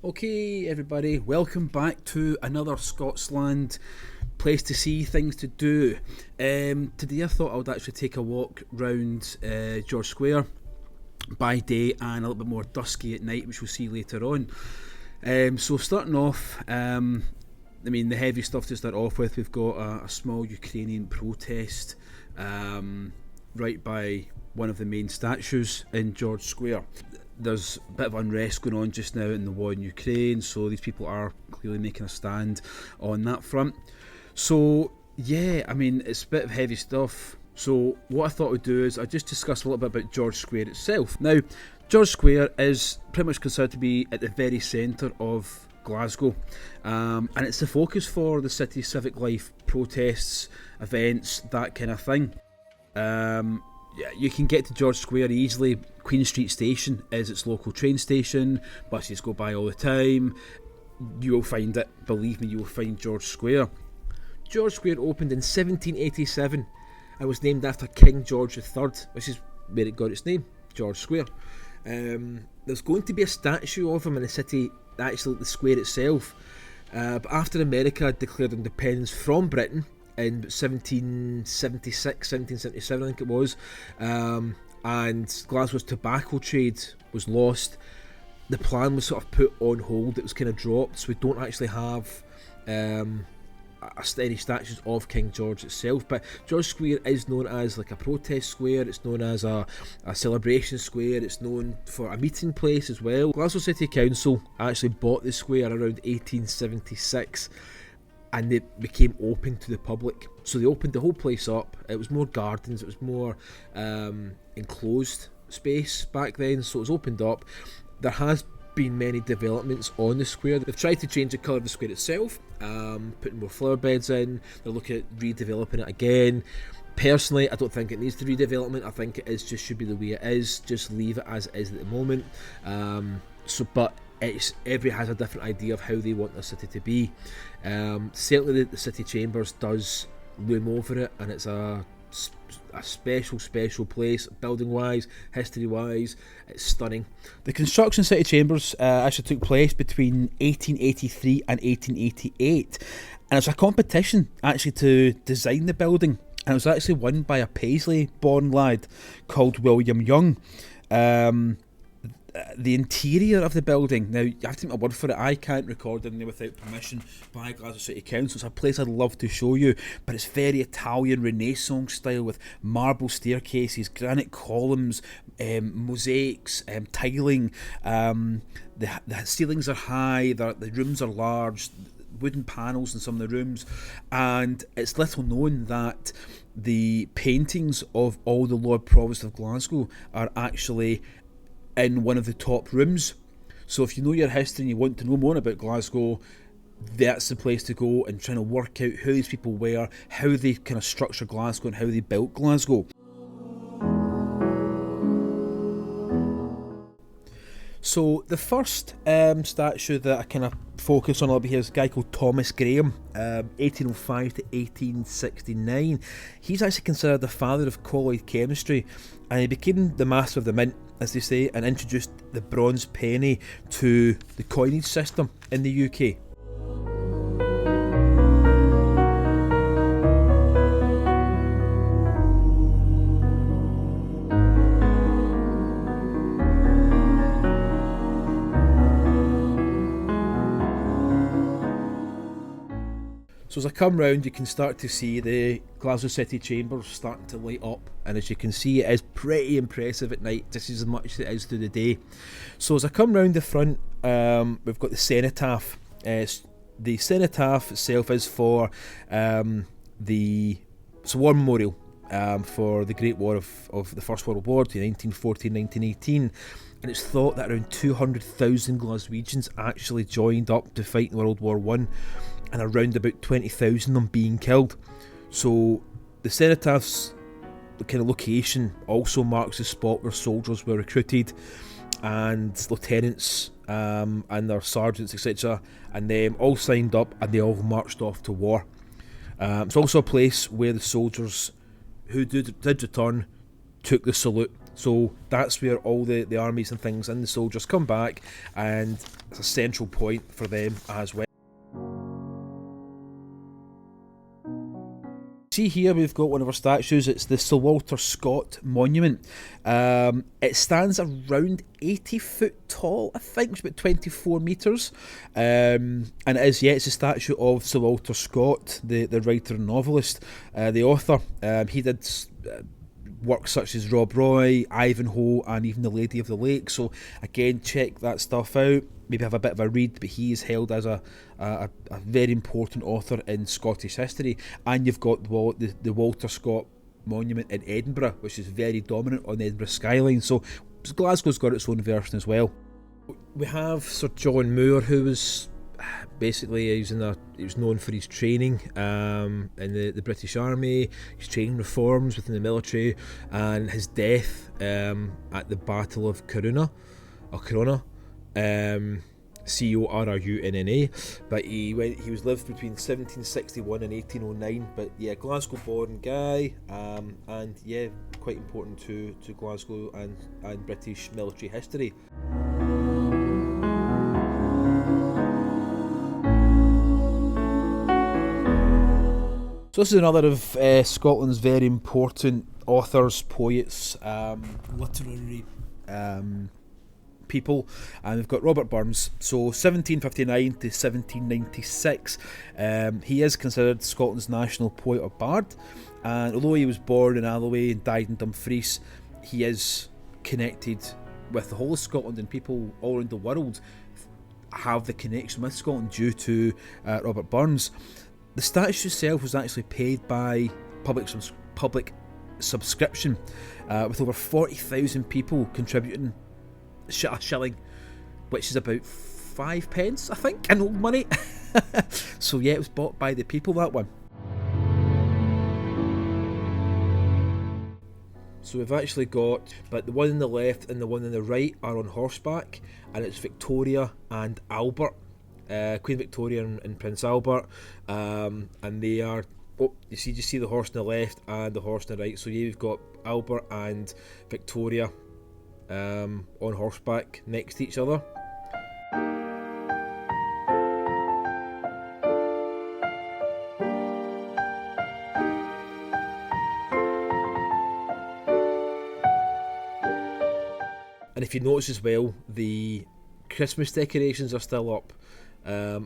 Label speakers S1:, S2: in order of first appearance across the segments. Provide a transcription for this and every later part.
S1: Okay, everybody, welcome back to another Scotsland place to see, things to do. Today I thought I would actually take a walk round George Square by day and a little bit more dusky at night, which we'll see later on. So starting off, the heavy stuff to start off with, we've got a small Ukrainian protest right by one of the main statues in George Square. There's a bit of unrest going on just now in the war in Ukraine, so these people are clearly making a stand on that front. So yeah, it's a bit of heavy stuff. So what I thought we'd do is I'd just discuss a little bit about George Square itself. Now, George Square is pretty much considered to be at the very centre of Glasgow, and it's the focus for the city's civic life, protests, events, that kind of thing. You can get to George Square easily. Queen Street Station is its local train station. Buses go by all the time. You will find it. Believe me, you will find George Square. George Square opened in 1787 and was named after King George III, which is where it got its name, George Square. There's going to be a statue of him in the city, actually the square itself. But after America declared independence from Britain in 1776, 1777 I think it was, and Glasgow's tobacco trade was lost, the plan was sort of put on hold. It was kind of dropped, so we don't actually have any statues of King George itself. But George Square is known as like a protest square, it's known as a celebration square, it's known for a meeting place as well. Glasgow City Council actually bought the square around 1876 and it became open to the public. So they opened the whole place up. It was more gardens, it was more enclosed space back then, so it was opened up. There has been many developments on the square. They've tried to change the colour of the square itself, putting more flower beds in. They're looking at redeveloping it again. Personally, I don't think it needs the redevelopment. I think it is just should be the way it is. Just leave it as it is at the moment. But everybody has a different idea of how they want their city to be. Certainly the City Chambers does loom over it, and it's a special place, building wise, history wise. It's stunning. The construction City Chambers actually took place between 1883 and 1888, and it's a competition actually to design the building, and it was actually won by a Paisley born lad called William Young. The interior of the building, now you have to take my word for it, I can't record in there without permission by Glasgow City Council. It's a place I'd love to show you, but it's very Italian Renaissance style with marble staircases, granite columns, mosaics, tiling. The ceilings are high, the rooms are large, wooden panels in some of the rooms, and it's little known that the paintings of all the Lord Provost of Glasgow are actually in one of the top rooms. So if you know your history and you want to know more about Glasgow, that's the place to go and trying to work out who these people were, how they kind of structured Glasgow and how they built Glasgow. So the first statue that I kind of focus on a little bit here is a guy called Thomas Graham, 1805 to 1869. He's actually considered the father of colloid chemistry, and he became the master of the mint, as they say, and introduced the bronze penny to the coinage system in the UK. So as I come round, you can start to see the Glasgow City Chambers starting to light up, and as you can see, it is pretty impressive at night, just as much as it is through the day. So as I come round the front, we've got the Cenotaph. The Cenotaph itself is for it's a war memorial for the Great War of the First World War, 1914-1918. And it's thought that around 200,000 Glaswegians actually joined up to fight in World War I, and around about 20,000 of them being killed. So the Cenotaph's kind of location also marks the spot where soldiers were recruited, and lieutenants and their sergeants, etc., and them all signed up and they all marched off to war. It's also a place where the soldiers who did return took the salute. So that's where all the armies and things and the soldiers come back, and it's a central point for them as well. See here we've got one of our statues. It's the Sir Walter Scott monument. It stands around 80 foot tall, I think. It's about 24 metres. And it is, it's a statue of Sir Walter Scott, the writer and novelist, the author. He did works such as Rob Roy, Ivanhoe, and even The Lady of the Lake. So again, check that stuff out. Maybe have a bit of a read, but he is held as a very important author in Scottish history. And you've got the Walter Scott monument in Edinburgh, which is very dominant on the Edinburgh skyline. So Glasgow's got its own version as well. We have Sir John Moore, who was basically he was known for his training in the British Army, his training reforms within the military, and his death at the Battle of Corunna. Corunna, but he was lived between 1761 and 1809. But yeah, Glasgow born guy, and yeah, quite important to Glasgow and British military history. So this is another of Scotland's very important authors, poets, literary people, and we've got Robert Burns. So 1759 to 1796, he is considered Scotland's national poet or bard, and although he was born in Alloway and died in Dumfries, he is connected with the whole of Scotland, and people all around the world have the connection with Scotland due to Robert Burns. The statue itself was actually paid by public subscription, with over 40,000 people contributing a shilling, which is about 5 pence, I think, in old money. So yeah, it was bought by the people, that one. So we've actually got, but the one on the left and the one on the right are on horseback, and it's Victoria and Albert, Queen Victoria and Prince Albert, and they are, you see the horse on the left and the horse on the right. So you've got Albert and Victoria on horseback next to each other. And if you notice as well, the Christmas decorations are still up.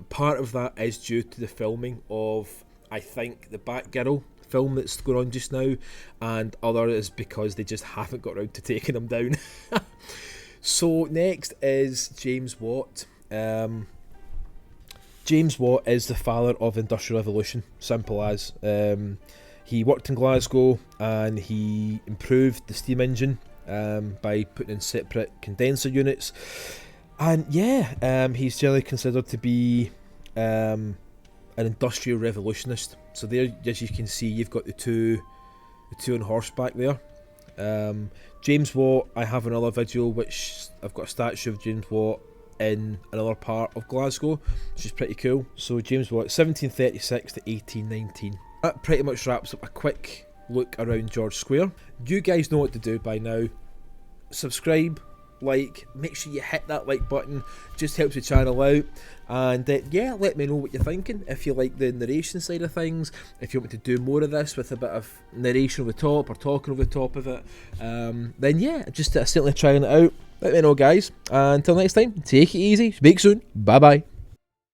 S1: Part of that is due to the filming of, I think, the Batgirl film that's going on just now, and other is because they just haven't got around to taking them down. So next is James Watt. James Watt is the father of the Industrial Revolution, simple as. He worked in Glasgow and he improved the steam engine by putting in separate condenser units. And yeah, he's generally considered to be an industrial revolutionist. So there, as you can see, you've got the two on horseback there. James Watt, I have another video which I've got a statue of James Watt in another part of Glasgow, which is pretty cool. So James Watt, 1736 to 1819. That pretty much wraps up a quick look around George Square. You guys know what to do by now. Subscribe, like, make sure you hit that like button, just helps the channel out, and yeah, let me know what you're thinking. If you like the narration side of things, if you want me to do more of this with a bit of narration over the top or talking over the top of it, then yeah, just certainly trying it out. Let me know, guys, and until next time, take it easy, speak soon, bye bye.